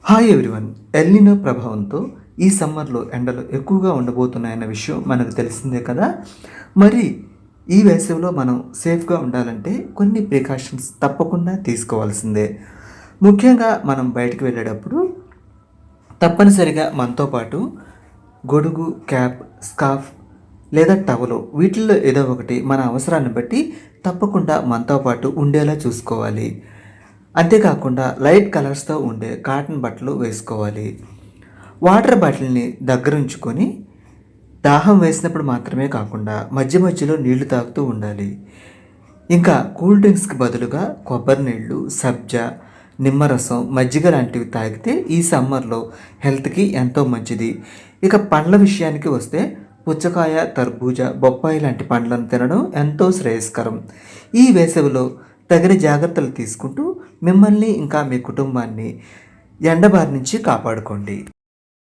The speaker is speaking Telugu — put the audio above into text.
Hi everyone. ఎల్నినో ప్రభావంతో ఈ సమ్మర్లో ఎండలు ఎక్కువగా ఉండబోతున్నాయన్న విషయం మనకు తెలిసిందే కదా. మరి ఈ వేసవిలో మనం సేఫ్గా ఉండాలంటే కొన్ని ప్రికాషన్స్ తప్పకుండా తీసుకోవాల్సిందే. ముఖ్యంగా మనం బయటికి వెళ్ళేటప్పుడు తప్పనిసరిగా మనతో పాటు గొడుగు, క్యాప్, స్కార్ఫ్ లేదా టవలు వీటిల్లో ఏదో ఒకటి మన అవసరాన్ని బట్టి తప్పకుండా మనతో పాటు ఉండేలా చూసుకోవాలి. అంతేకాకుండా లైట్ కలర్స్తో ఉండే కాటన్ బట్టలు వేసుకోవాలి. వాటర్ బాటిల్ని దగ్గర ఉంచుకొని దాహం వేసినప్పుడు మాత్రమే కాకుండా మధ్య మధ్యలో నీళ్లు తాగుతూ ఉండాలి. ఇంకా కూల్ డ్రింక్స్కి బదులుగా కొబ్బరి నీళ్ళు, సబ్జా, నిమ్మరసం, మజ్జిగ లాంటివి తాగితే ఈ సమ్మర్లో హెల్త్కి ఎంతో మంచిది. ఇక పండ్ల విషయానికి వస్తే పుచ్చకాయ, తర్బూజా, బొప్పాయి లాంటి పండ్లను తినడం ఎంతో శ్రేయస్కరం. ఈ వేసవిలో తగిన జాగ్రత్తలు తీసుకుంటూ మిమ్మల్ని ఇంకా మీ కుటుంబాన్ని ఎండ బారి నుంచి కాపాడుకోండి.